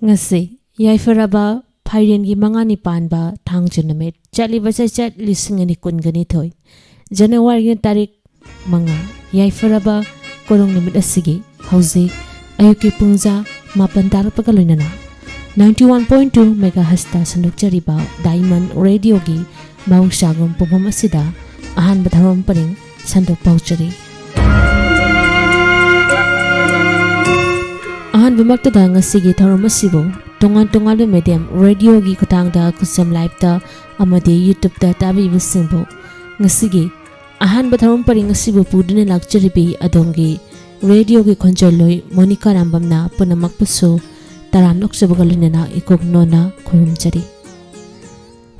ngasi yaifara phairen gi mangani panba thangju namit chali basa chat lising ani kungani thoi January gi tarik manga yaifara korong namit asigi hauzi ayuki pungja mapan tarapaka loinana 91.2 megahertz ta sandukjari ba Diamond Radio gi mausagum pumam asida ahan batharom paring sanduk pauchari ahan bimakta da ngasigi tharom asibo tongan medium radio gi khutang da kusam live ta amadi YouTube da tabi bisingbo ngasigi ahan batharom paring asibo pudune lakchari bi adongi radio gi khonjoloi Monica Rambamna punamak puso taram noksabagalina ikok nona khurum chari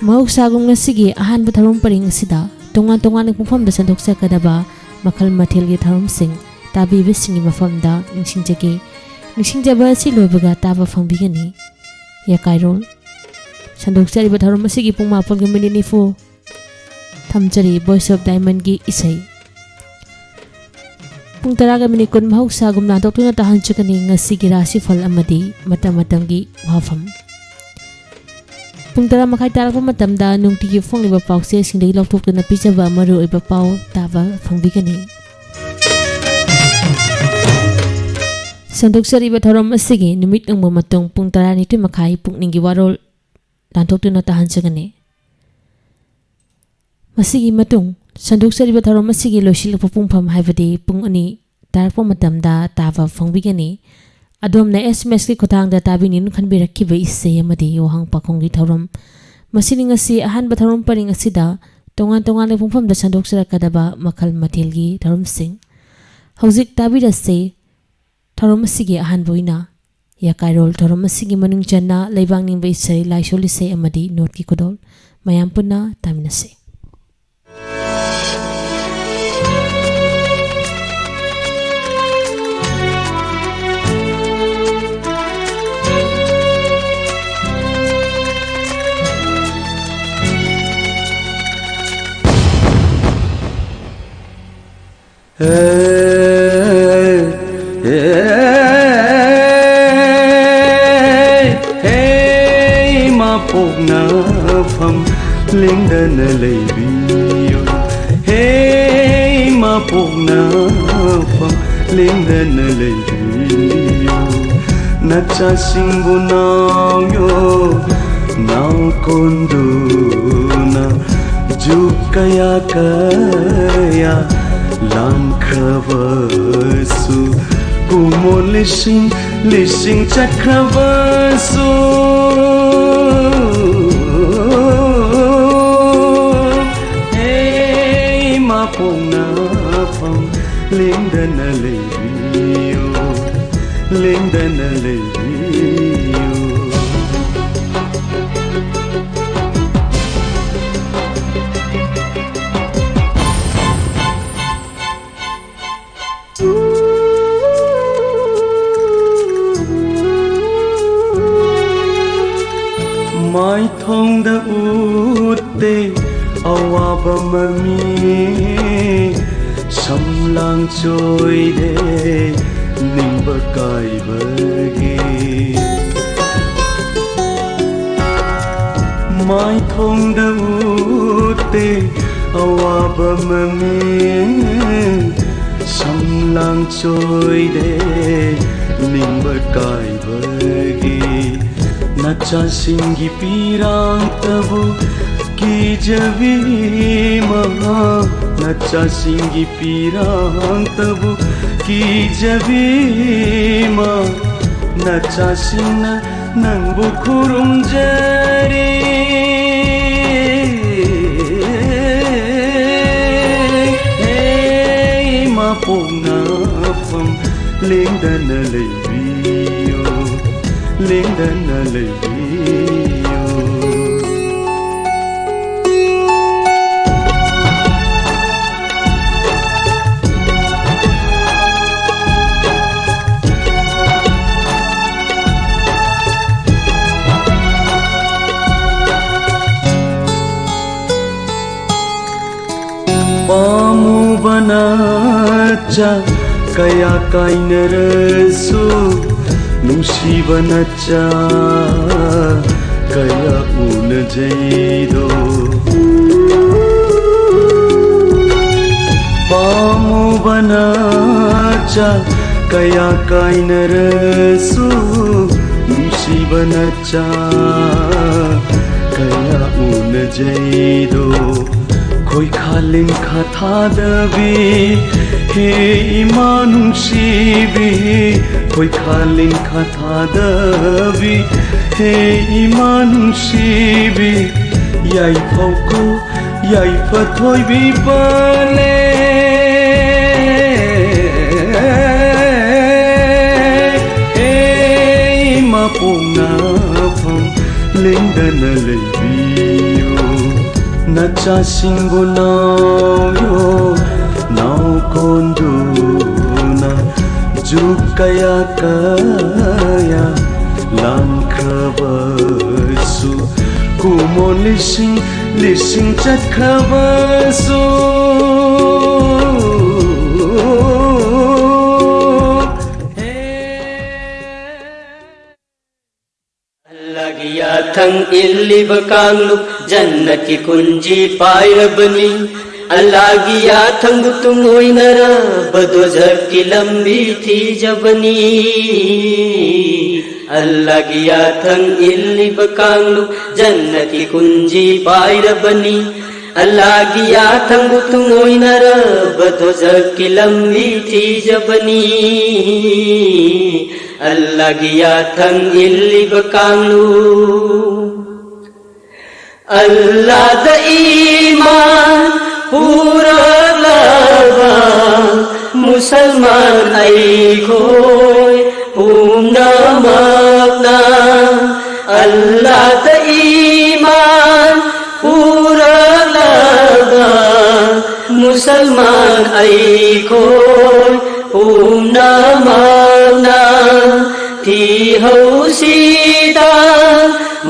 mausagum ngasigi ahan batharom paring asida tongan pumfam da sandok sakadaba makhal mathil gi tharom sing tabi bisingi mafam da ningsingjaba si loibaga taba fangbigani YAKAIROL sandok chari batharom asigi pungma pol gi minute ni fu thamchari Voice of Diamond gi isai pung taraga minute kun mausagum na doktuna tahan chukani ngasigi rasi phal amadi matam gi wafam pung tara makai tarakpa matamda nungtigi fongliba pause singdagi lokthokduna pijaba maru oiba pau taba fangbigani sandok chari batharom asigi numit nangma matong pung tara ni tu makai pukningi warol lanthokduna tahan chukani masigi matung sandok chari batharom asigi loisilpa pungpham haibadi pung ani tarakpa matamda taba fangbigani adom na SMS ki khotang da tabinin khanbirakki ba isse amadi yohang pakhongi thorom masining asi ahan batharom paring asida tongan le pungpham da sandok sarakadaba makhal mathil gi thorom sing hauzik tabira se thorom asigi ahan boina YAKAIROL thorom asigi manung channa leibang ning ba isse laisoli se amadi not ki kodol mayam punna taminase Hey ma pok na pham ling dan lei biyo Hey ma pok na pham ling dan lei biyo na cha sing bu nao yo nao kondu na ju kaya Lam khavasu kumo lishing chakravasu Hey ma pona pham lindana leviyo Mai thong da utte awaba mami samlang choi de nimba kai bagi Mai thong da utte awaba mami samlang choi de nimba kai bagi Nacha singi pirang tabu ki javi maha Nacha singi pirang tabu ki javi ma Nacha singna nang bukurum jari Hey ma pona pham ling dan leviyo Lindana leviyo Pamu banacha kaya kainarasu Nungsi nungsiba na cha kaya una jaido pamu bana cha kaya kaina rasu nungsiba na cha kaya una jaido koi khalin khatha dabi he imanung sibi koi khalin khatha dabi he imanung sibi yai phauko yai phathoi bi pale e ma pona pham lengdana leibiyo na cha singbo yo nau konduna jukaya kaya langkrabasu kumon lising chat krabasu Lagiya thang illi bakanglu jannat ki kunji pairabani Allagiya thang tumoi nara bado ki lambi thi jabani Allagiya thang illi bakanglu jannat ki kunji pairabani Allagiya thang tumoi nara bado ki lambi thi jabani Allagiya thang illi bakanglu Allah da iman pura lava Musalman ay koy pumna magna Allah da iman pura lava Musalman ay koy pumna magna thi hau sida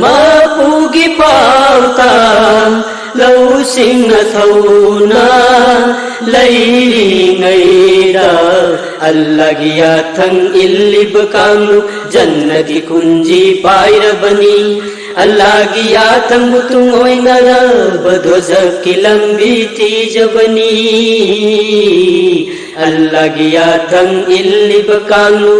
mapugi pauta lau sing na thauna leiri ngaida Allagiya thang illi bakanglu jannati kunji pairabani Allagiya thang butungoi nara badozak ki lambi thi jabani Allagiya thang illi bakanglu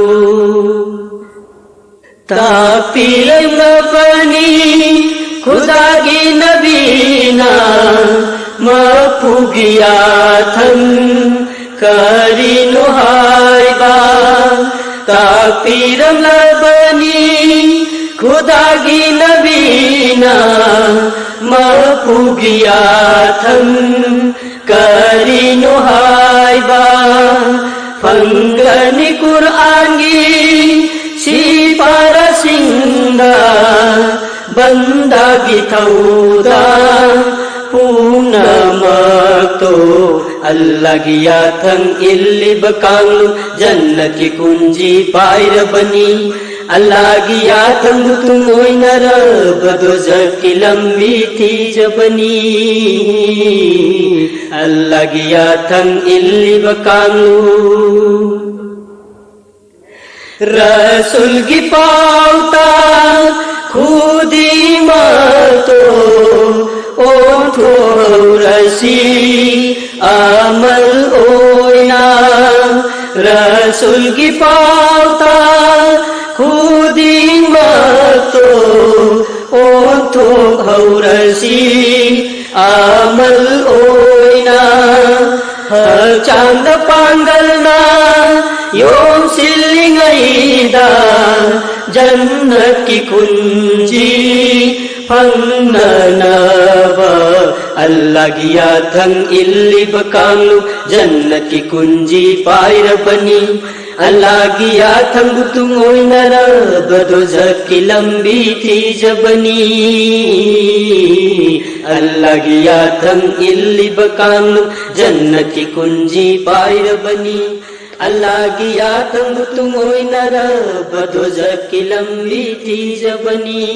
Tapilay na pani Khuda ki nabina Mapugiyatan Karino haiba Tapiram na pani Khuda ki nabina Mapugiyatan Karino haiba Panggani Qur'an gi si para singda banda gitauda puna makto Allagiya thang illi bakanglu jannat ki kunji pairabani Allagiya thang tumoi nara badozak ki lambi thi jabani Allagiya thang illi bakanglu Rasul ki pauta khudi mato otho rasi amal oina Rasul ki pauta khudi mato otho rasi amal oina chanda pangalna Yom silingaida jannat ki kunji pannanava Allagiya thang illi bakanglu jannat ki kunji pairabani Allagiya thang butungoi nara badozak ki lambi thi jabani Allagiya thang illi bakanglu jannat ki kunji pairabani Allagiya thang tumoi nara badozak ki lambi thi jabani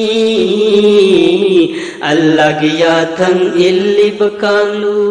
Allagiya thang illi bakanglu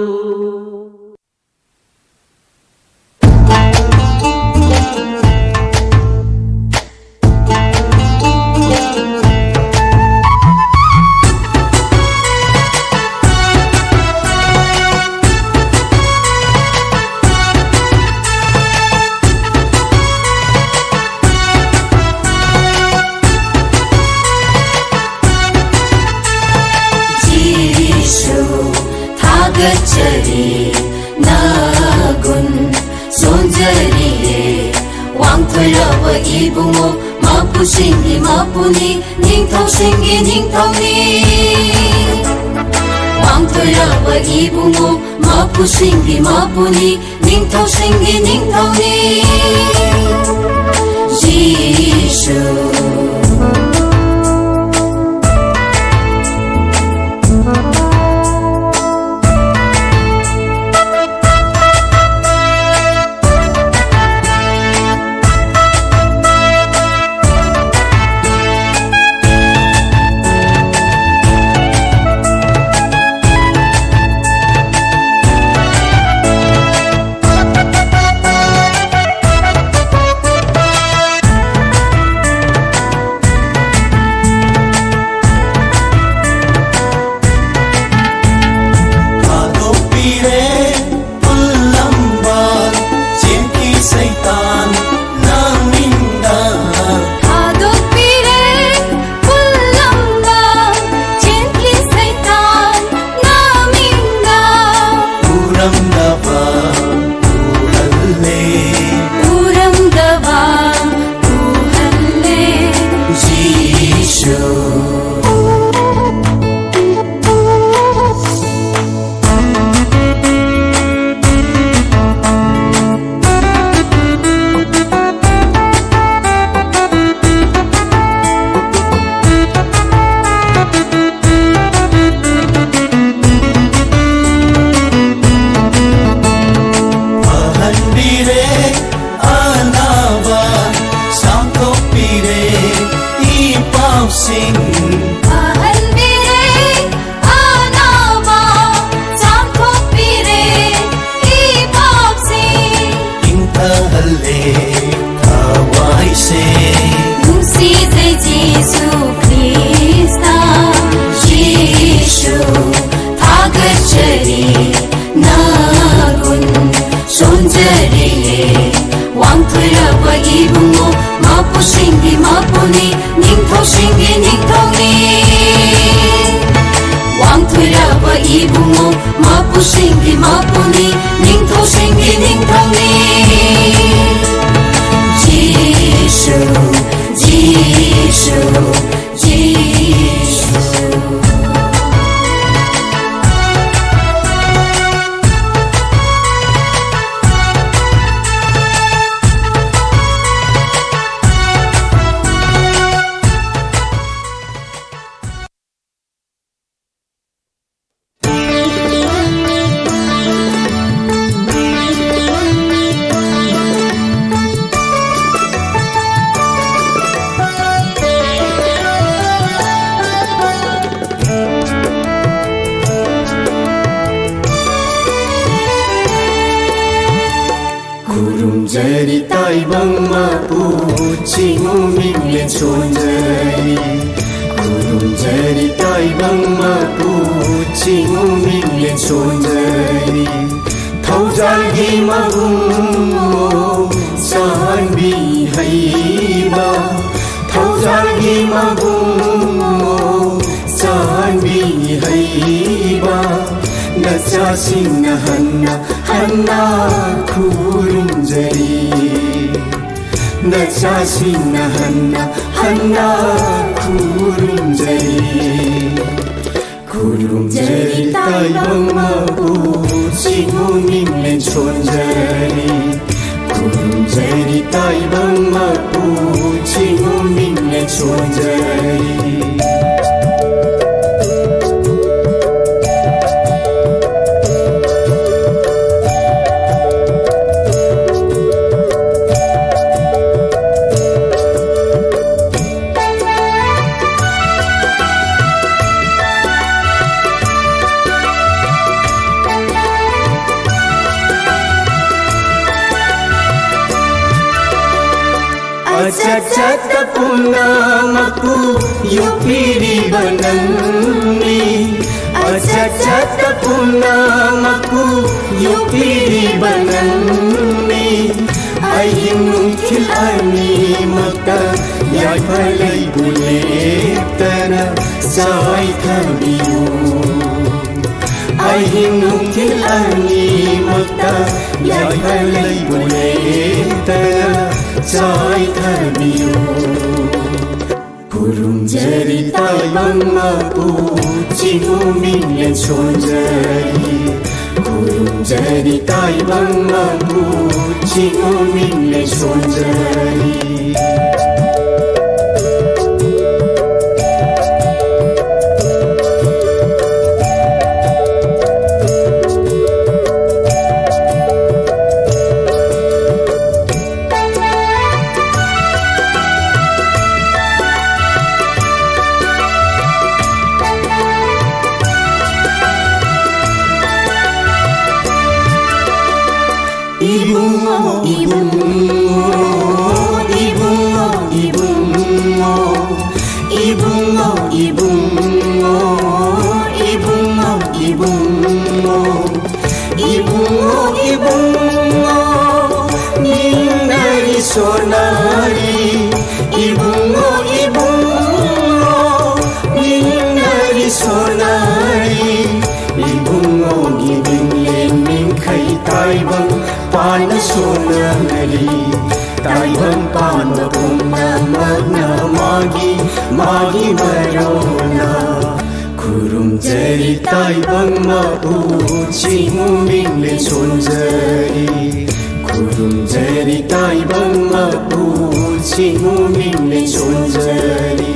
ibungo mapusinggi mapuni ningthau singgi ningthauni wangthoiraba ibungo mapusinggi mapuni ningthau singgi ningthauni Jesus ibungo mapusinggi mapuni ningthau singgi ningthauni Jesus Jesus Jesus Jari tai bang mapu cingu mingle chonjari Kurung jari tai bang mapu cingu mingle chonjari Thau jalgi magum sahan bi haiba Thau jalgi magum sahan bi haiba Nacha singna hanna kurunjari Nacha singna hanna kurunjari Kurunjari tai bang mabu singu mingle chonjari Kurunjari tai bang mabu singu mingle chonjari Ajat punamaku yupiri bananni Ajat punamaku yupiri bananni Ayim nungkil ani mata Yai palai buletana Sawai kabiru Ayim nungkil ani mata Yai palai buletana चाइथबियो खुरुमजरी ताइबंगमापु चिगुमिंगले सोनजरी खुरुमजरी ताइबंगमापु चिगुमिंगले सोनजरी Sonari ibungo ibungo ninari sonari ibungo gibinglen min khai taibang pan sonari taibang pan pumna magna magi magi marona kurum jari taibang ma uchi muminglen sonjari खुरुमजरी ताइबंगमापु चिगुमिंगले सोनजरी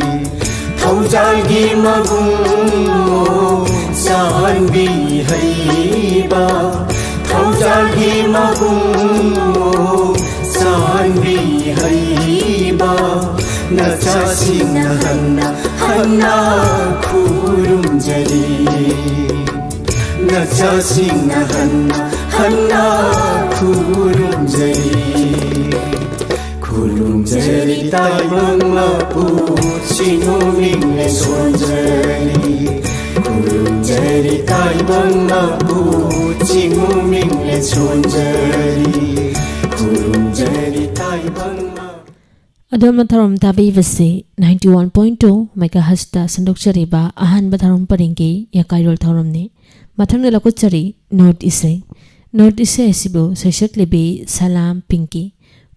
थौजालगी मगुमो Janvi हैबा थौजालगी मगुमो Janvi हैबा नचासिन Hannah Hannah खुरुमजरी नचासिन Hannah Hannah खुरुमजरी ताइबंगमापु चिगुमिंगले सोनजरी खुरुमजरी ताइबंगमापु चिगुमिंगले सोनजरी खुरुमजरी ताइबंगमा Adom Matharom Tabi Vasi 91.2 MHz Sandokchariba Ahan Batharom Paringi YAKAIROL Thauromni Mathang Lakuchari North Isai North Isai Sibu Seshak Libi Salam Pinky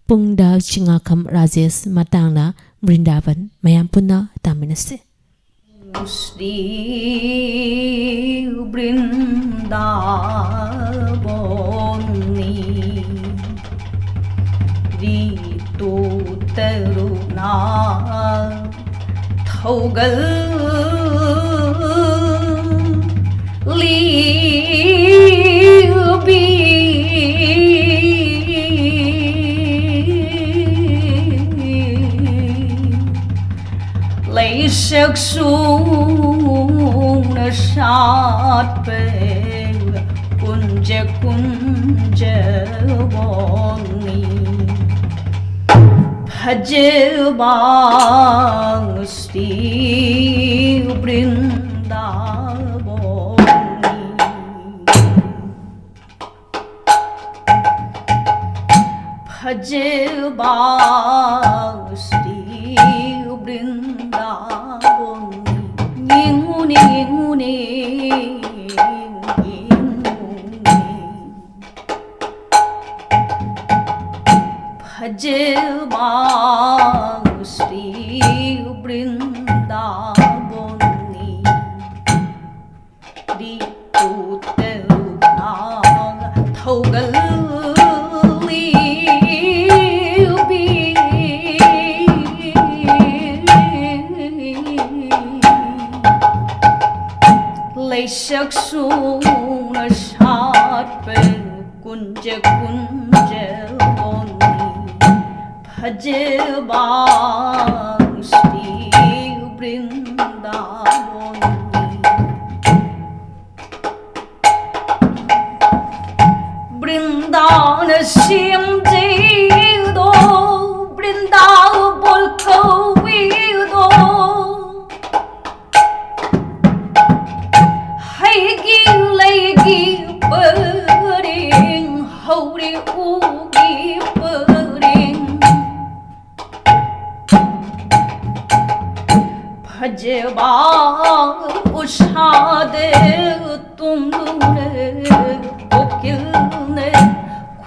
Pungda Chingakam Rajesh Matangna Brindavan Mayam Punna Taminase Sri Brindavani Ritu Taruna Thogal Libi Leishak Suna Shatpe Kunja Kunja Vani Bhajbang Sri Brindavani Bhajbang Sri Brindavani Ninguni Ninguni Bhajbang Sri Brindavani Ritu Taruna Thogal Leishak Suna Shatpe Kunja Kunja Vani Bhajbang Sri Brindavani Brindavan Sim Jido Brindavan Bolko Vido Haigi Legi Pudding Hori Ugi Pudding Bhajbang Ushade Tumne Okilne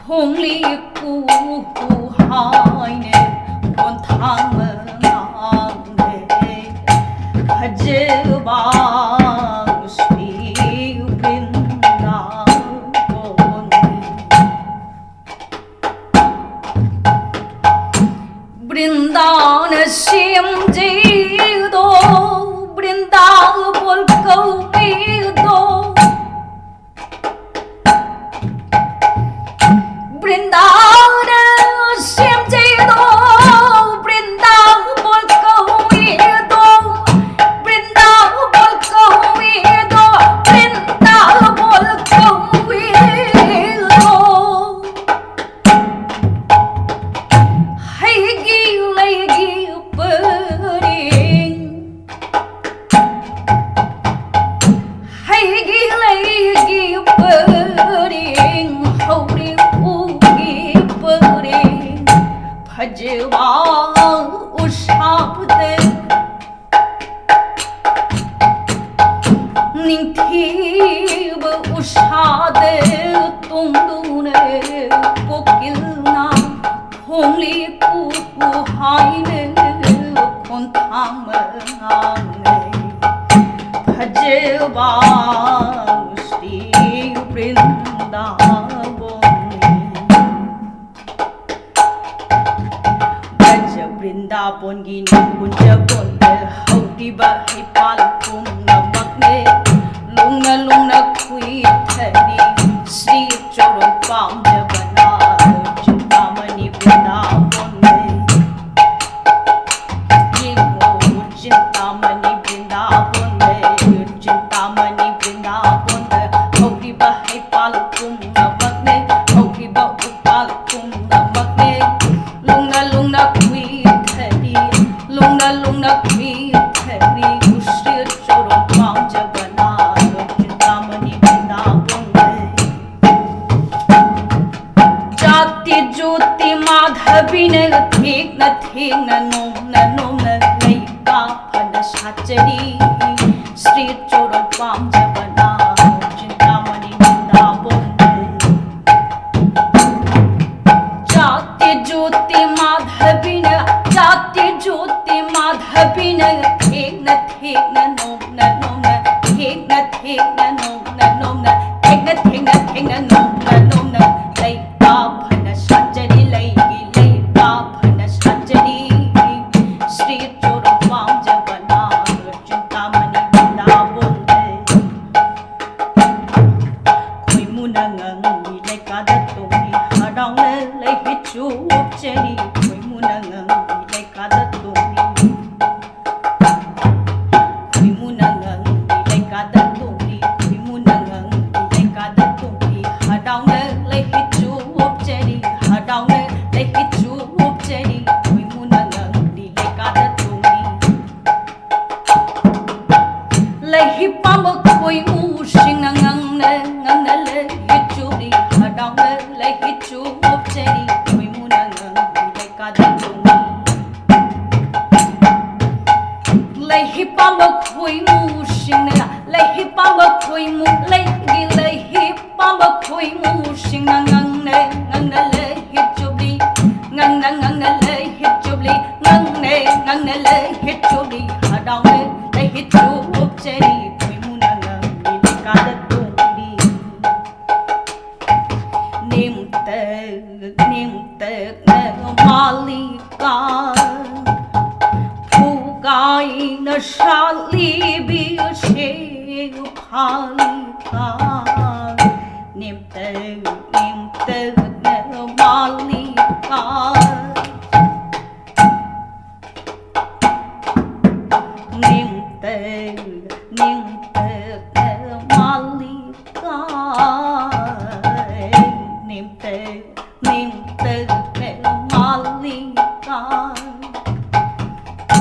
Khongli Kuha 하이네 원탕만하네 하지마 스리 Vrindavan Shyam ji दो वृंदावन कौवे दो वृंदावन श्याम जी दो वृंदावन कौवे दो वृंदावन कौवे दो वृंदावन कौवे दो भजवा उषाद निंथीब उषाद तुंदुने कोकिलना होंगली कुहाइने कोंथामनाने भजवा श्री वृंदावन की निकुंज बोंद हौरीबा हिपाल पुंगना मगने लुंगना लुंगना खुई थरी श्री चोरों पाम जबना चिंतामणि वृंदावन ये वो चिंतामणि वृंदावन चिंतामणि वृंदावन हौरीबा हिपाल पुंगना मगने हौरीबा हिपाल पुंगना मगने लुंगना लुंगना लुंगना लुंगना खुई थरी उश्री चोरों पाम जबना चिंतामणि वृंदावन जाति ज्योति माधवी न ठीक न नोम न लैका फन साचरी श्री चोरों पाम जबना चिंतामणि वृंदावन जाति ज्योति माधवी न जाति ज्योति माधवी न ठीक न नोम न ठीक न नोम न ठीक न नोम न लैका फन साचरी लैका फन साचरी श्री चोरों पाम जबना चिंतामणि वृंदावन कोई मुनंगंगी लैका दत्तोंगी हरांग लैहि चूप चरी कोई मुनंगंगी लैका दत्तोंगी lây pam khôi u sinh ngang ngang lây chuli hadang lây chu op cheri khôi mu ngang lây ka dong lây pam khôi mu sinh lây pam khôi mu lây pam khôi mu sinh ngang lây chuli ngang lây chuli ngang lây chuli hadang lây chu op cheri malika pugai na shali bi she palika nimte na malika nimte na malika nimte malika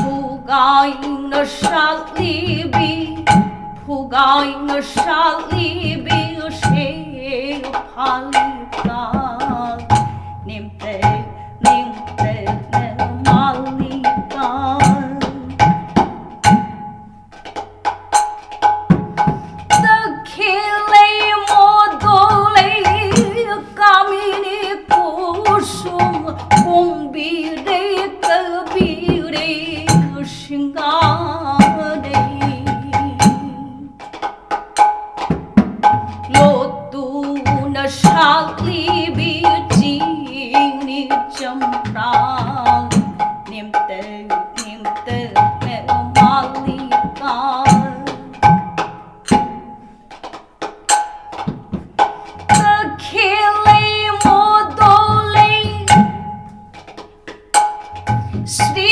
pugai na shali bi she palika nimte na malika Dakhile modole kamini kusum shingare lotu na shali bi ji ni champra nimte me malika khile modole Shri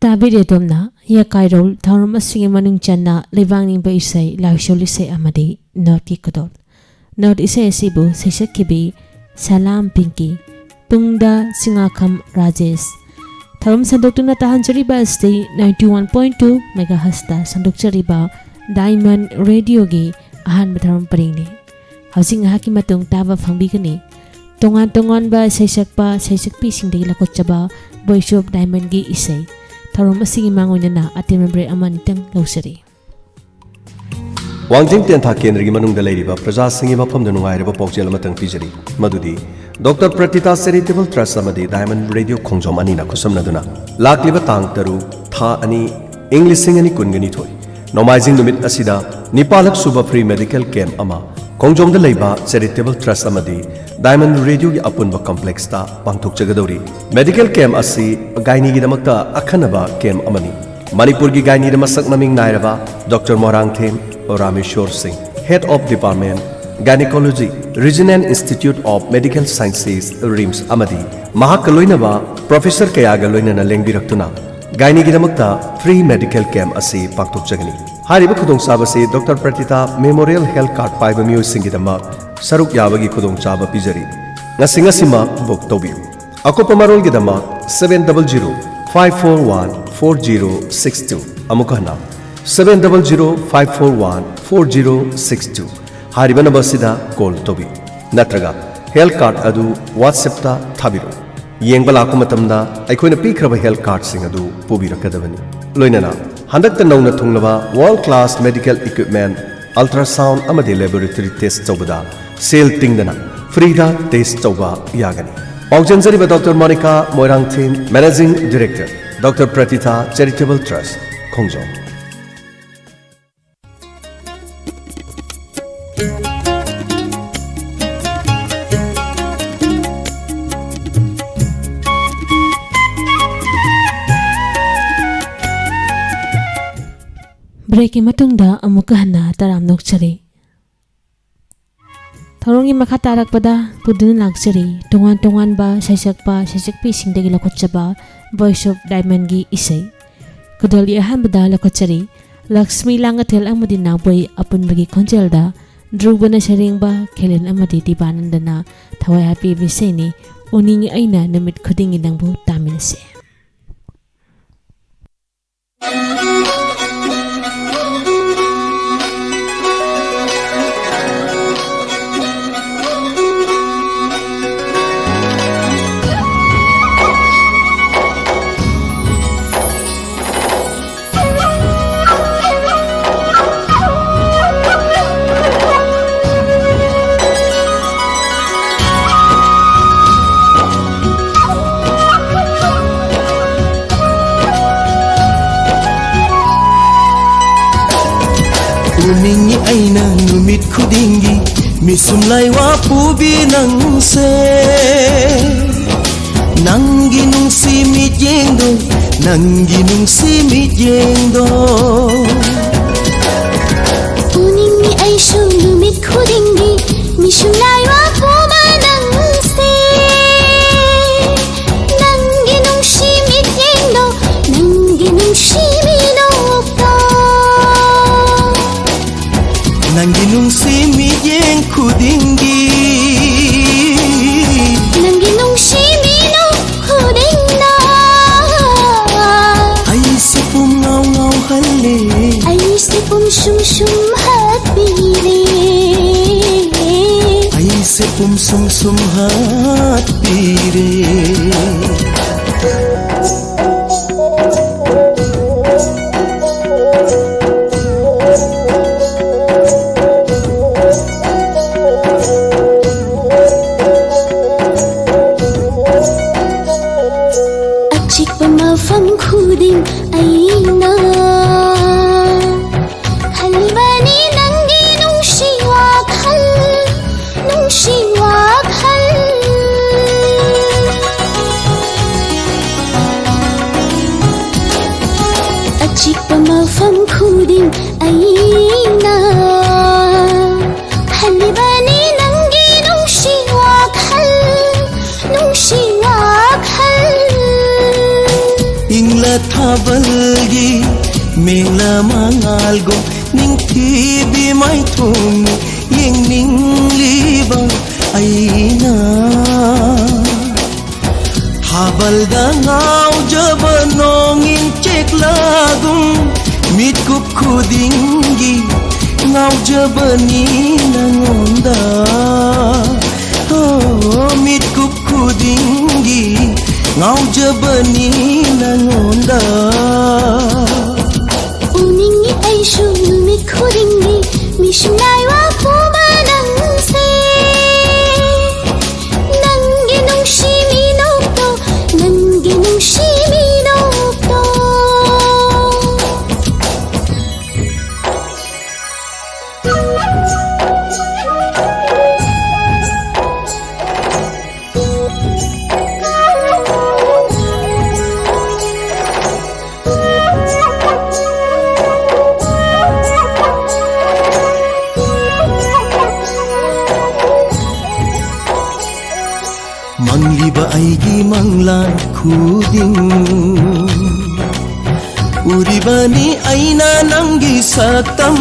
Tabiri domna YAKAIROL tharum asing manung channa lebangning ba isai laishol isai amadi not ki kodol not isai asibu saisak kibi salam pinki pungda singakam rajesh tharum sandoktuna tahan chariba stay 91.2 megahertz ta sandok chariba diamond radio gi ahan batharum paringni housing haki matung taba phangbi gani tongan ba saisak pi singdegi lakotchaba voice of diamond gi isai Tharum asigi mangoina na atimbre amanitang lausari Wangjing Tentha Kendrigi manungda leiriba praja singi mafamda nungairiba pokjel amatang pijari madudi Dr. Pratita Charitable Trust amadi Diamond Radio Khongjom anina khusamnaduna lakliba tang taru tha ani English singani kungani thoi Nomaijing numit asida nipalak suba free medical camp ama Khongjom da leiba Charitable Trust amadi Diamond Radio gi apunba complex ta pangthok chagadori medical camp asi gaini gi damakta akhanaba camp amani Manipur gi gaini da masak maming nairaba Dr. Morang Them Rameshwar Singh Head of Department Gynecology Regional Institute of Medical Sciences RIMS amadi mahakaloinaba Professor Kayaga loinana lengbirakhtuna gaini gi damakta free medical camp asi pangthok chagani hariba khudong sabase Dr. Pratita Memorial Health Card paiba miyo singi damak saruk yabagi khudong chaba pijari ngasima book tobiu akopa marol gi damak 700-541-4062 amukana 700-541-4062 hariba number sida call tobiu natraga health card adu WhatsApp ta thabiru yengba lakku matamda aikoina pikraba health card sing adu pubirakadabani loinana handakta nauna thunglaba world class medical equipment ultrasound amadi laboratory test tawbada sale tingdana frida test tawba yagani Pawjanjariba Dr. Monica Moirang Them Managing Director Dr. Pratita Charitable Trust Khongjom Breaking matungda amuka hana taram nokchari Tharongi makha tarakpada pudun laksari tongan ba saisak pi singdegi lakotchaba voice of diamond gi isai kodoli ahan bada lakotchari Lakshmi langathel amadi naboi apun bagi khonjelda drubana sharingba khelen amadi dibanandana thawai happy biseni oningi aina namit khudingi nangbu taminase Uningi aina numit khudingi misum lai wa pubi nang se Nanggi nung simit yengdo Nanggi nung simit yengdo Uning ni ay lumit kudinggi Mishum laywa kuma nang se Nanggi nung simit yengdo Nanggi nung siminokdo Nanggi nung simit yeng kudinggi Nanggi nung siminok kudingna Ay sipum ngaw ngaw hali Ay sipum shum shum hat bili Ay sipum sum sum hat pire Achik pa mafam khuding aina Halibani nanggi nung shiwak hal Nung shiwak hal Achik pa mafam khuding aina Halibani nanggi nung shiwak hal Nung shiwak hal Ingla thabalgi mela mangalgo ning tibi mai thumi yeng ning liba aina thabalda ngau jabanong in chek lagum mit kup khudingi ngau jabani nangonda oh mit kup khudingi ngau jabani nangonda Uning ni ay lumit kudingi Mishum laywa kuma nang se Nanggi nung siminokdo Nanggi nung siminokdo Mangliba aigi manglan khuding Uribani aina nangi satam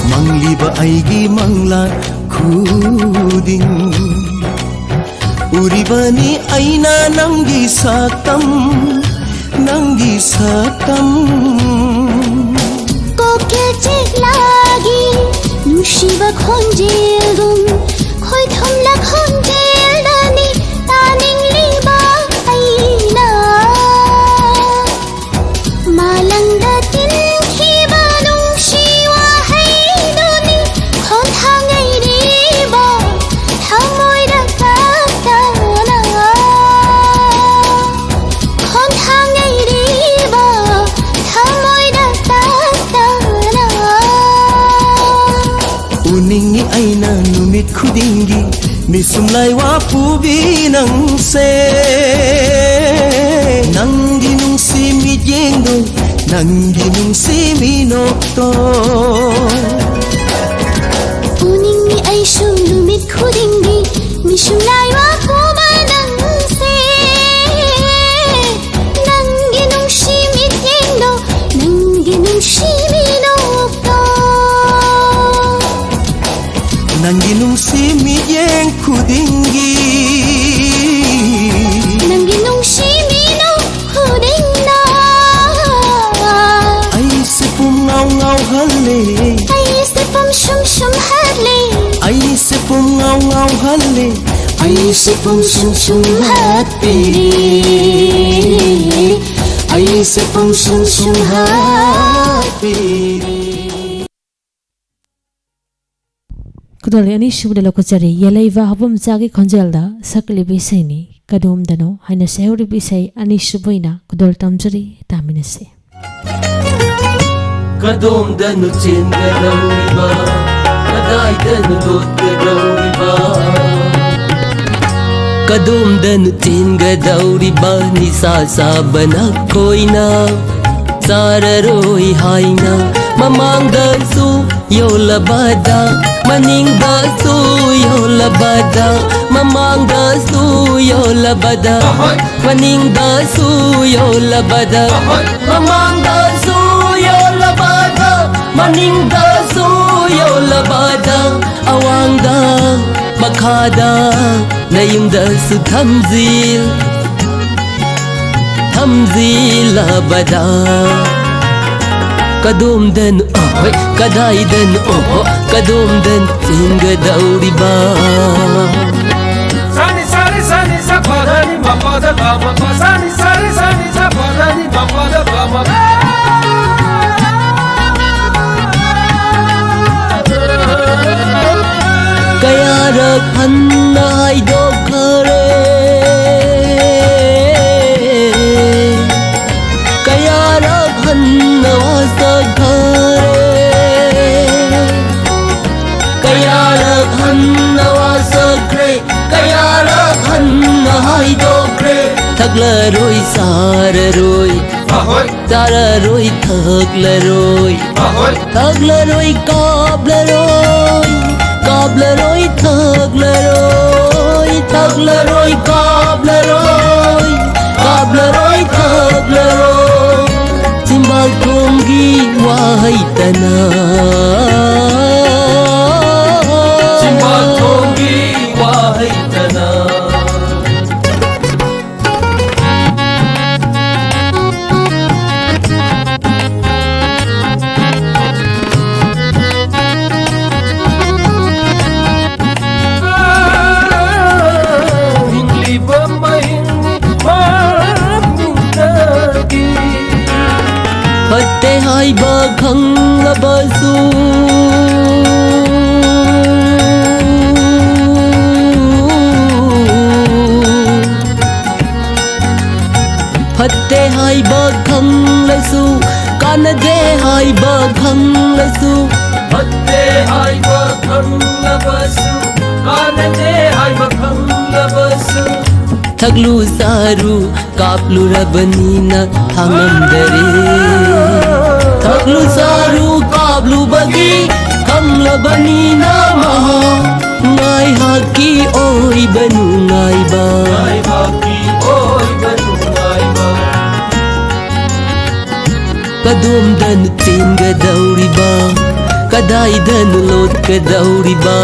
Mangliba aigi manglan khuding Uribani aina nangi satam Kokil chek lagi Nushiba khonjel dum Khoi thomla khonjel dani Taning liba aina Malang datin khiba nung shiwa haidoni Khon thangai riba Thamoy da katana Khon thangai riba Thamoy da katana Uning ni aina numit khudingi Misum laywa pubi nang se Nanggi nung simit yengdo Nanggi nung siminokdo Uning ni ay lumit kudingi Mishum laywa kuma nang se Nanggi nung simit yengdo Nanggi nung siminokdo Nanggi nung simit yeng khudingi Nanggi nung siminok kudingna Ay sipum ngaw ngaw hali Ay sipum shum shum hadli Ay sipum ngaw ngaw hali Ay sipum shum shum hat piri Ay sipum shum shum hat piri Kudol ani shubda lokachari yalaiva habum jagi khonjelda sakli bisaini kadum dano haina seuri bisai ani shuboina kudol tamjari taminase Kadomdanu chengadawriba Kadaidanu lotgadawriba Kadomdanu chengadawriba Nisa sabana koina Sararoi haina Mamangdasu yolabada Maningdasu yolabada Mamangdasu yolabada Maningdasu yolabada Mamangdasu yolabada Maningdasu yolabada Awangda makhada Nayungdasu thamzil labada Kadomdan ahoy kadaidan oho Kadomdan chengadawriba Sani sari sani sa padani ma pada bama pa sani sari sani sa padani ma pada bama Kayarak hanna haidokare Kayarak hanna wasagare Kayarak hanna wasagre Kayarak hanna haidokre Thaglaroi sararoi Sararoi thaglaroi Thaglaroi kablaroi Kablaroi thaglaroi Thaglaroi kablaroi Kablaroi thaglaroi Simbal thonggi wahaitana Simbal thonggi wahaitana Hatte haiba khangabasu Hatte haiba khanglasu kanade haiba khanglasu Hatte haiba khanglabasu kanade haiba khanglabasu Thaglu saru kaplu rabanina thangamdare Thaglu saru kaplu bagi thamlabanina maha Ngai haki oi banu ngai ba Ngai haki oi banu ngai ba Kadomdan chengadawriba Kadaidan lotgadawriba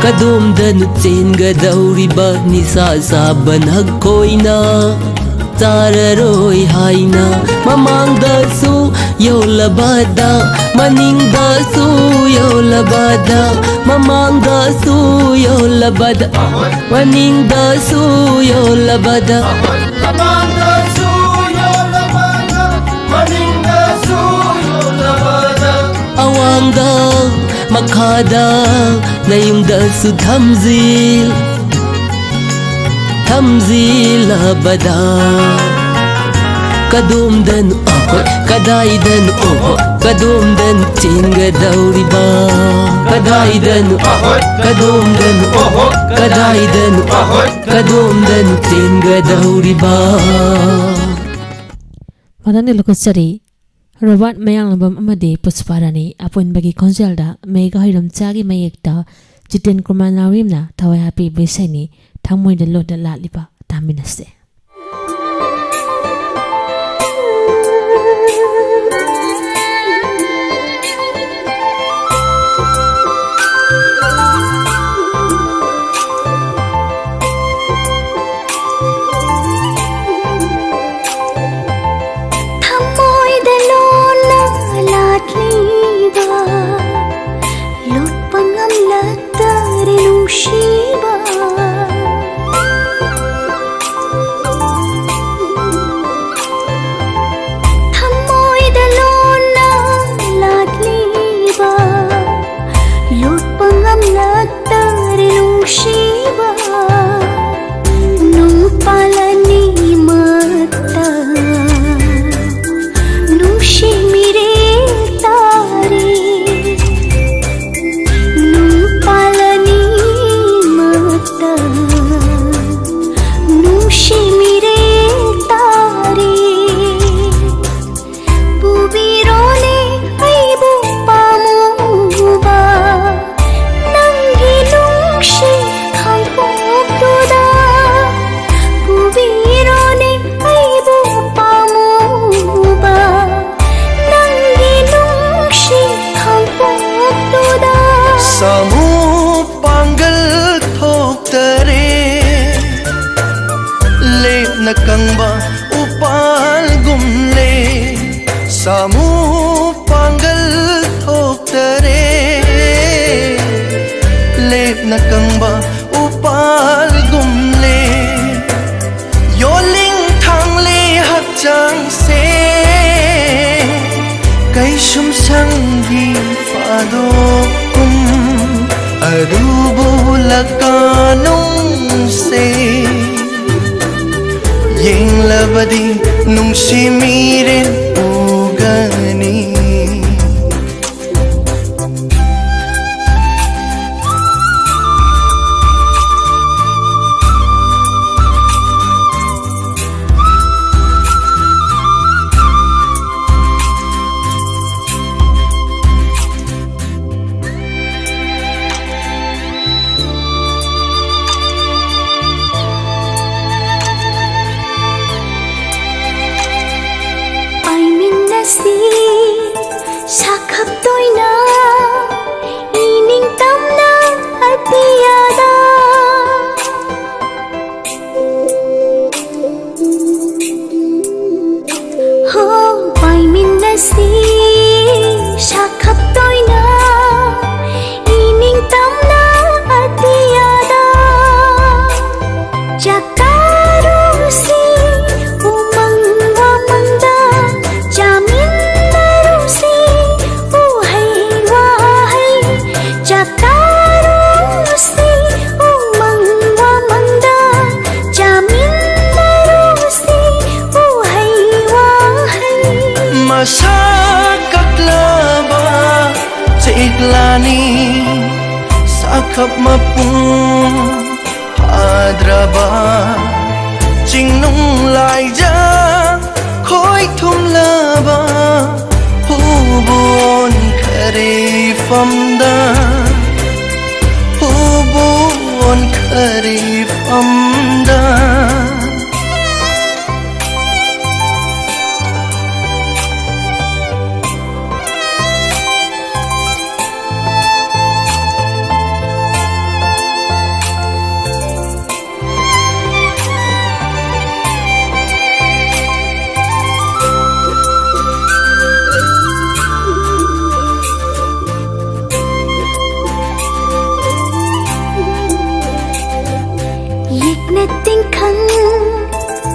Kadomdan chengadawriba Nisa saban hagkoina Sararoi haina Mamangdasu yolabada Maningdasu yolabada Mamangdasu yolabada Maningdasu yolabada Mamangdasu yolabada Maningdasu yolabada Awangda makhada Nayungdasu thamzil labada Kadomdan ahoy kadaidan oho Kadomdan chengadawriba Kadaidan ahoy Kadomdan oho Kadaidan ahoy Kadomdan chengadawriba Madani lokasari Robert mayang lambam amade pusparani apun bagi konselda mega hiram chagi mayekta jiten kumanarimna thawai happy besani thangmoi de lot la liba taminase Nushi na kangba upal gumle samu pangal thok tare lep na kangba upal gumle yoling thang le hak chang se kai shum sangi fado kum arubu lakanong se yeng labadi nung simirin ugani Sakap tôi na ining tam na atiyada ho pai min na si sakap tôi na ining tam na atiyada jakaro si umang wamanda jamin Masakaklaba Ciklani Sakap mapung Hadraba Jingnung lai ja Khoi thum laba Hubon khare famda Hubon khare famda Tình khăn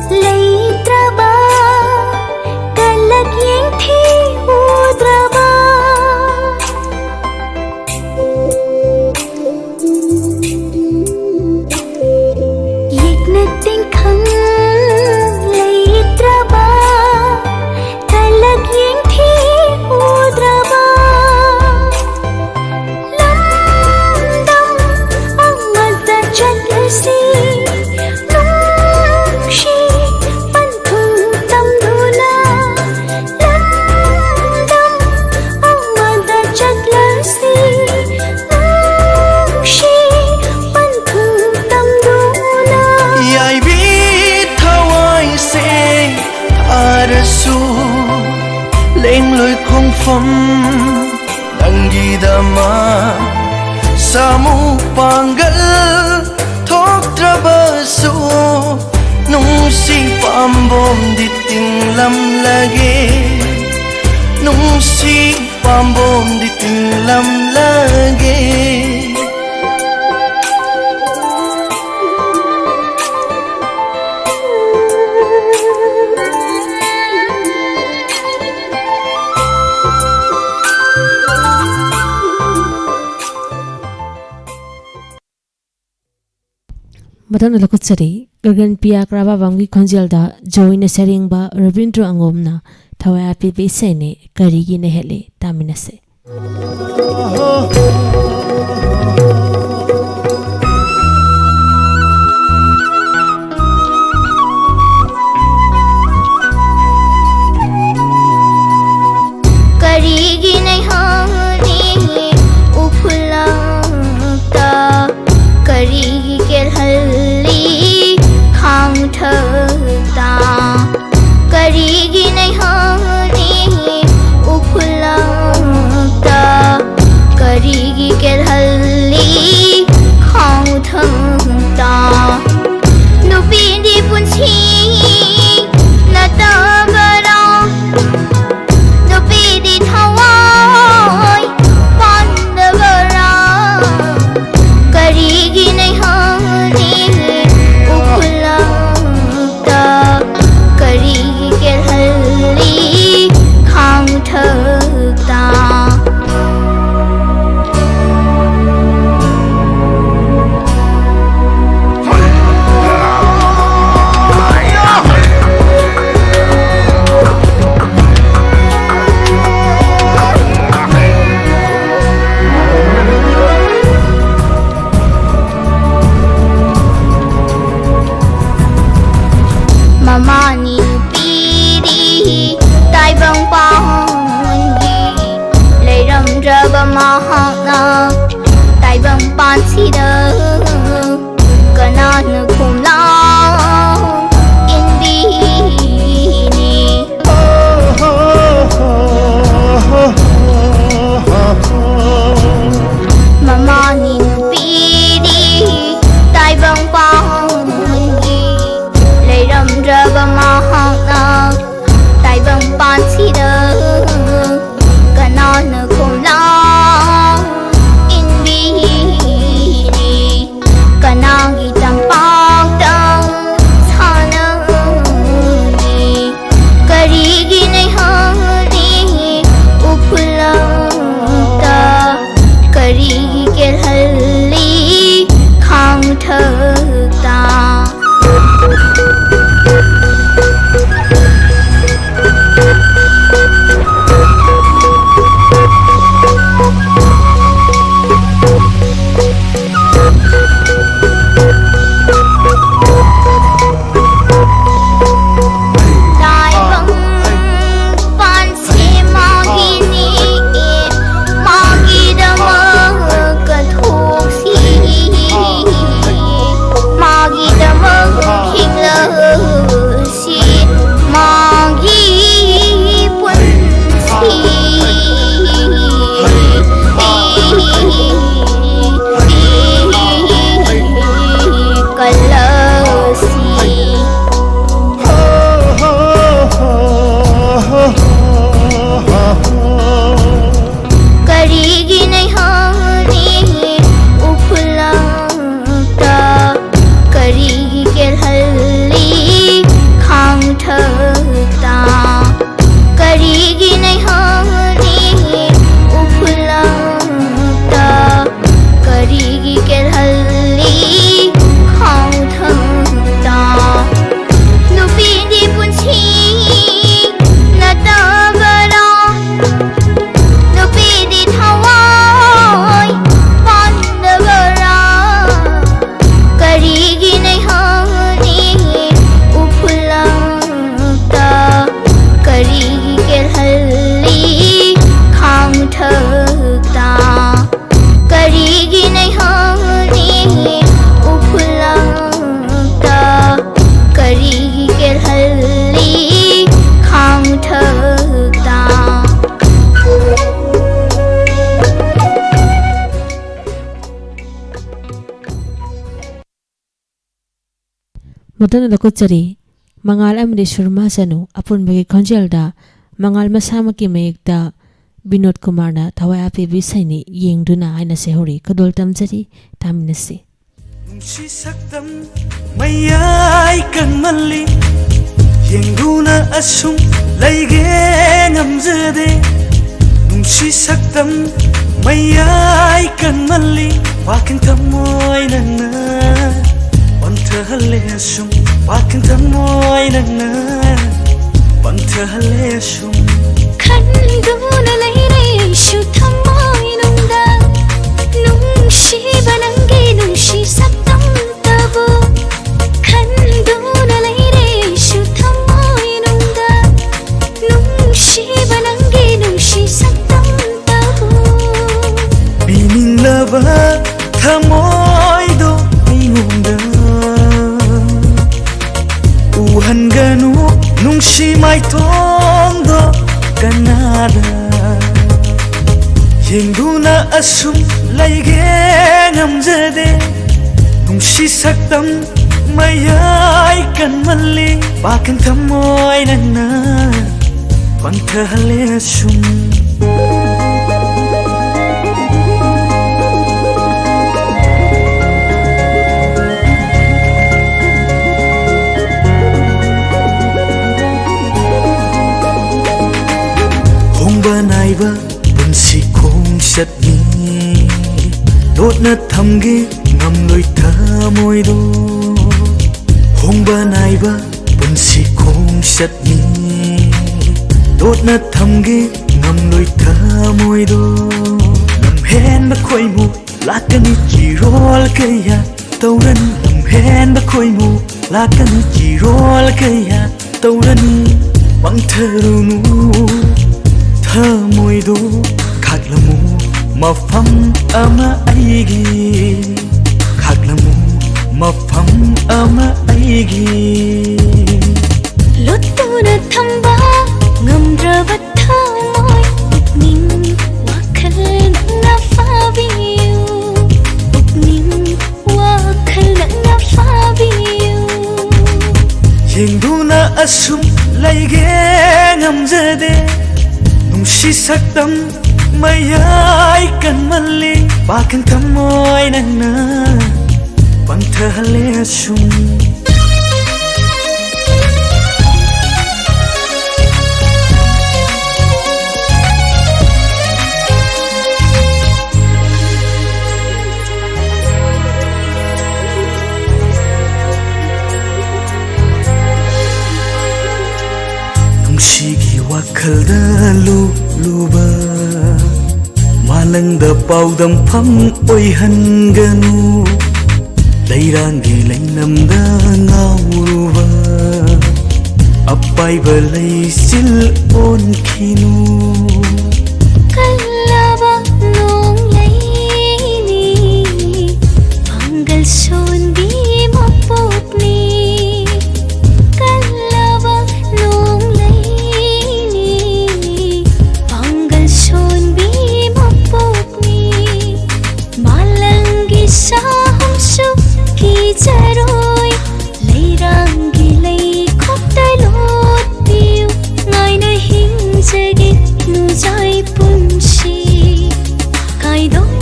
lấy traba kalak yeng thi udraba yek na tình khăn lấy traba kalak yeng thi udraba lam dam amada chatsi lên lối không phẩm đang ghi dama samu panggal thok traba su nung si pambom di ting lam lagi nung si pambom di ting lam lagi Madam Lakutsari, Gurgan Pia Kraba Bangi Konjelda, Join Sering Ba, Rabindra Angomna, Tawa Pipi Sene, Karigi Nehele, Taminase. Karigi Nehani, Upulata, Karigi Kelhali, Khang Thata, Karigi Nehani, Upulata, Karigi Kelhali. านสิเด้อก็นอนนึกคุมลองอินดีนี่มานินปีดีตายบังปังเลยรำเรบมาห้องนอกตายบังปานสิเด้อก็นอนนึกคุมลองอินดีนี่ก็นางอีจำปองดังทานังนี่ก็รีกินในห้องนี้อุปลังตาก็รีกินฮัลลีข้างเธอตาModern Lokotari, Mangal Amdi Shurma Sanu, upon Bagi Congelda, Mangal Masamaki Megda, Binod Kumarna, Tawa FEB Saini, Ying Duna, Aina Sehori, Kadol Tamzari, Taminasi. Nungsi saktam mayay kan mali Ying Duna asum laige ngamzade Nungsi saktam mayay kan mali Wakin tamoy nana Pantahale asum Wakin tamoy nana Pantahale asum Kan duna laire shu tamoy nungda Nungshi banangi nungshi saktam tabu Kan duna laire shu tamoy nungda Nungshi banangi nungshi saktam tabu Bining laba tamoy do ingunda Uhan ganu nungshi mai tondo kanada Yengduna asum laige ngamzade Nungshi saktam mayay kan mali Bakan tamoy nana Pantahale asum Naiba bunsi khong sat ni dot na thamge ngam loi tha moi do hong ba naiba bunsi khong sat ni dot na thamge ngam loi tha moi do ngam hen ba khoi mu lakani chi rol kaya tauran ngam hen ba khoi mu lakani chi rol kaya tauran bang tharunu Tha moy do khak lamu mafam ama aigi asum laige ngamjade nungsi saktam mayai kan malli bakang thamoy nangna pangthale asum nungshigi wakhalda luba malangda paudam pham oihanganu leirangi leinamda ngauruba appaiba leisil onkhinu kallaba nong leini pangal sondi mapopni kallaba nong leini pangal sondi mapopni malangi sahumsu ki jaroi leirangi lei khopta lotpiu ngai na hingjagi nu jai punshi kaidong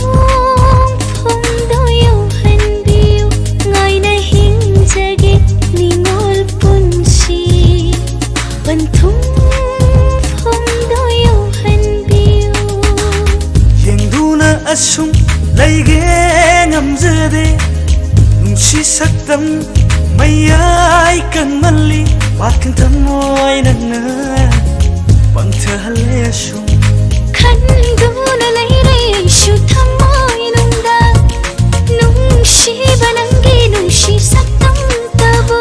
phumdo yo hanbiu ngai na hingjagi ningol punshi panthum phumdo yo hanbiu yengduna asum laige ngamjade nungsi saktam mayai kan malli bakang thamoy nangna pangthale asum khanduna leirai shu thamoy nungda nungsiba nangi nungsi saktam tabu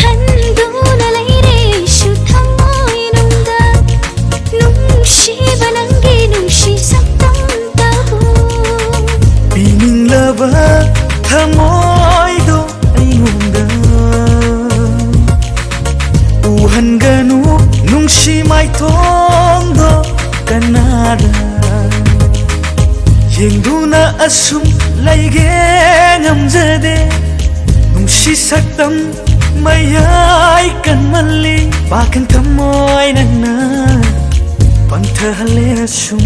khanduna leirai shu thamoy nungda nungsiba nangi nungsi saktam tabu pininglaba thamoy do aingunda uhanganu nungsi mai thongdo kanara yengduna asum laige ngamjade nungsi saktam mayai kan malli bakang thamoy nangna pangthale asum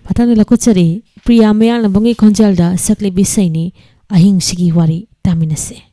Patani lakuchari Priya Mayal na bangi khonjalda sakle bisaini ahing sigi wari taminase.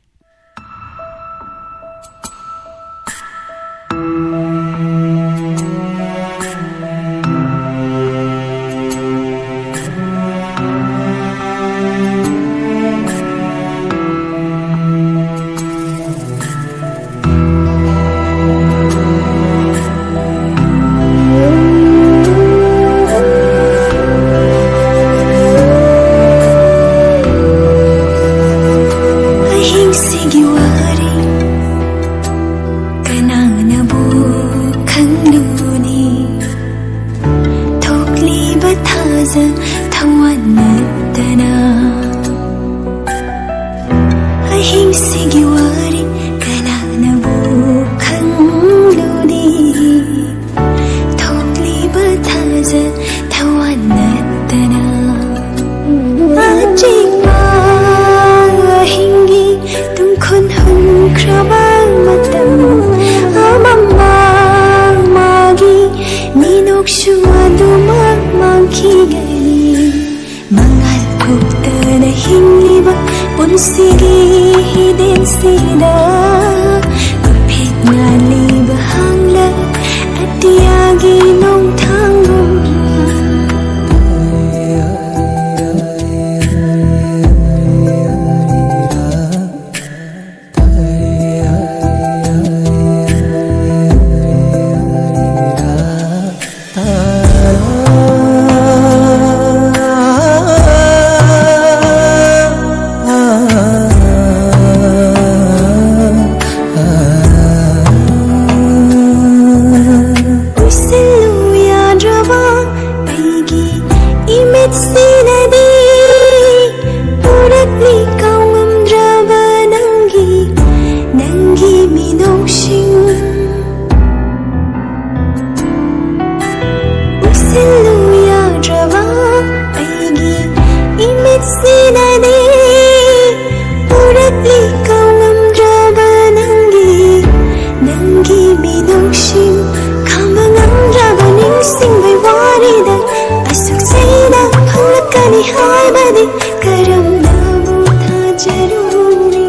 karamnabu tha jaruri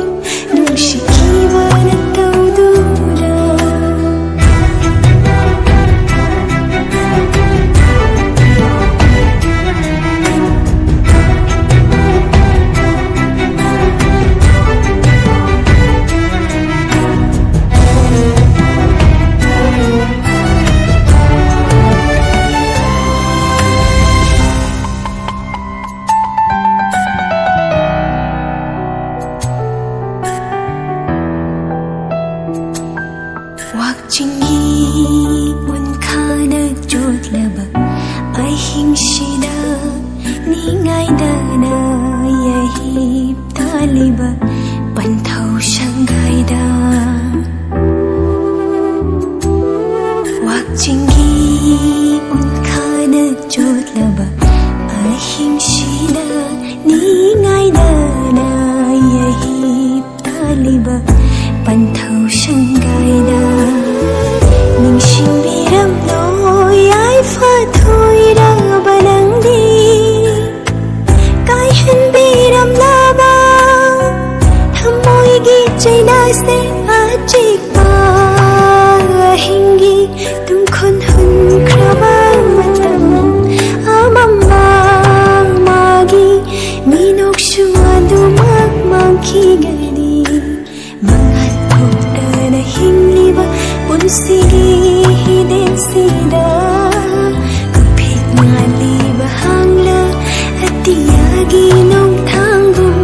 nungshikhiba na tawdura Wakchingi unkhana jotlaba ai hingshida ningai dana yahi taliba panthau shangaida Wakchingi unkhana jotlaba ai hingshida ningai dana yahi taliba panthau shangaida Ningshinbiram noi ai pha thôi ra banangdi kai hen biram laba thamoi gi chaina se achik pa hingi tum khon hun kraba matam amamma magi minok shuadu mak mangki gani mangal thokna hingliba punsigi hiden sida kupit ngali bahangla atiyagi nong thangum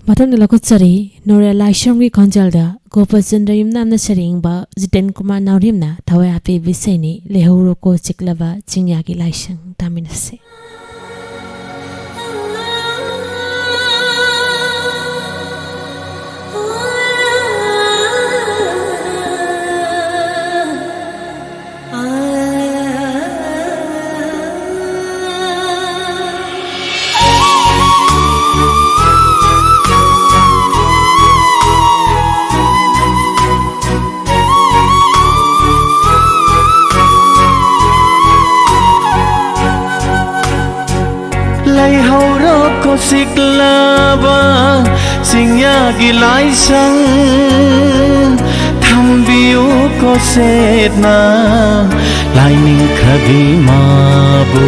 Matang nilakot sari Nora Laisham Konjalda Gopachandra Yumnamna Sharingba Jiten Kumar Naurimna Tawai Api Viseni Lehuro Ko Chiklava Chingyagi Laishang Taminase Lai hau ro ko siklaba singyagi lai sang thambiu ko setna lai ning khabi mabo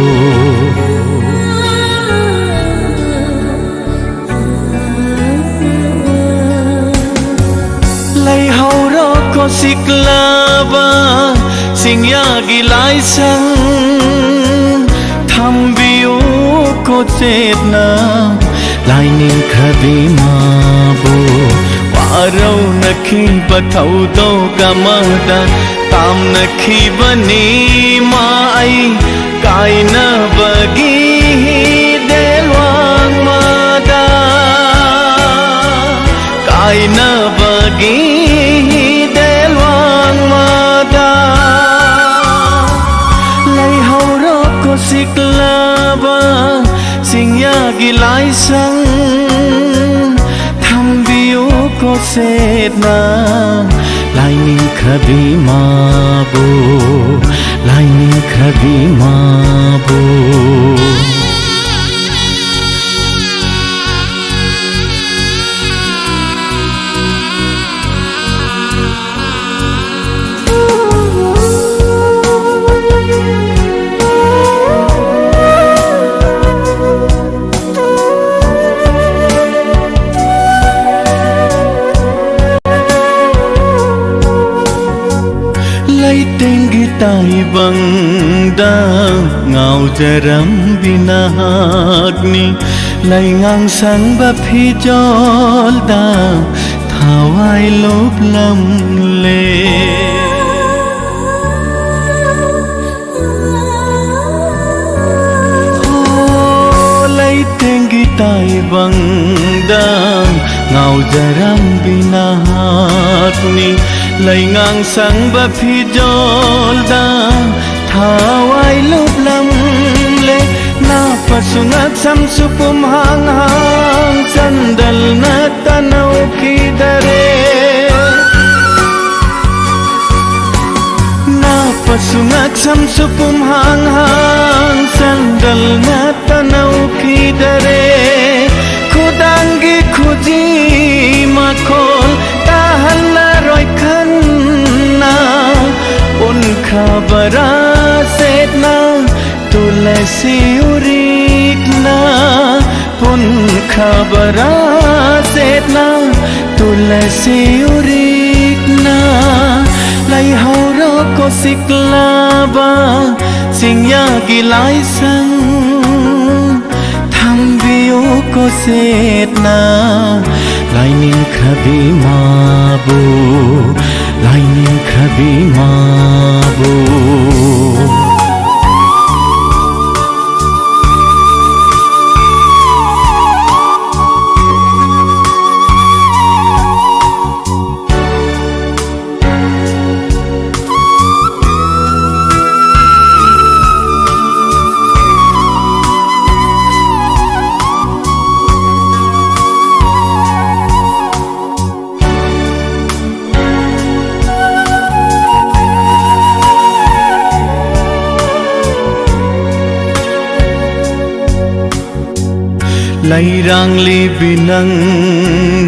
Lai hau ro ko siklaba singyagi lai sang thambiu ko chetna lai ning khabi mabo warau nakhi bathau do gamada tam nakhi bani mai kaina bagi delwang mada kaina bagi delwang mada lai hauro ko siklaba singyagi lai sang thambiu ko setna lai ning khabi mabo lai ning khabi mabo tai bang da ngau jaram binagni lai ngang sang ba phi jol da thawai lop lam le lai tengi tai bang dang ngau jaram binahat ni lai ngang sang ba phi jol dang thawai lup lam le na pasungat sam supum hang hang sandal na tanau ki dare pasungat sam supum hang hang sandal na tanau ki dare khudangi khuji makhol tahan na roi khan na un khabara set na tulasi urik na un khabara set na tulasi urik na lai hauro ko siklaba singya gilai sang thambiu ko setna lai ning khabi mabu lai ning khabi mabu lai rang li binang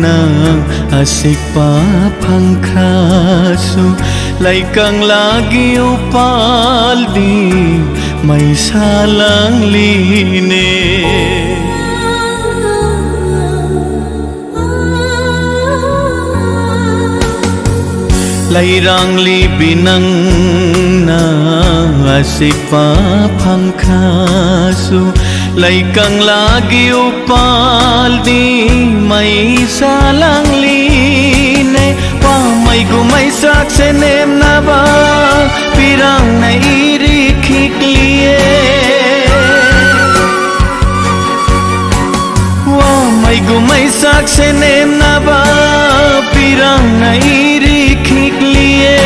na asik pa phangkha su lai kang lagi upal di mai salang li ne lai rang li binang na asik pa phangkha su lai kang lagi upal di mai salang li ne pa mai gu mai sak se nem na ba pirang na iri khik liye wa mai gu mai sak se nem na ba pirang na iri khik liye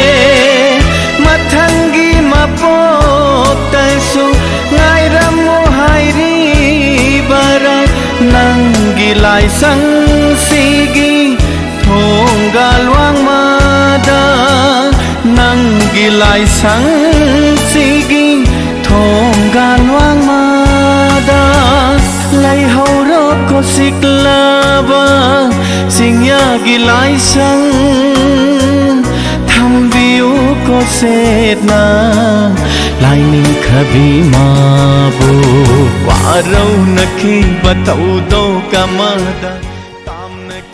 mathangi mapok tai su ngai ram mo hai ri bara nangi lai sang sigi thong galwang mada nangi lai sang sigi thong galwang mada lai hauro ko siklaba singya gilai sang thambiu ko setna lai ning khabi mabu warau nakhi batau do kamada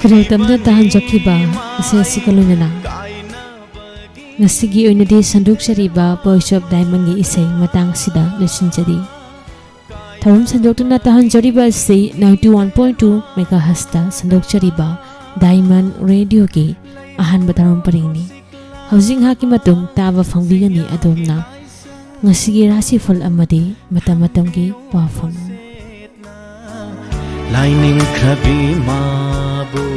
Kare tamda tahan jakiba ase sikalunana ngasigi oinadi sanduk chariba voice of diamond gi isai matang sida lesinjari tharum sandokna tahan jariba se 91.2 megahertz ta sandok chariba diamond radio gi ahan batharum paringni housing ha ki matung taba phangbigani adomna ngasigi rasi fal amadi matam gi wafam lai ning khabi mabu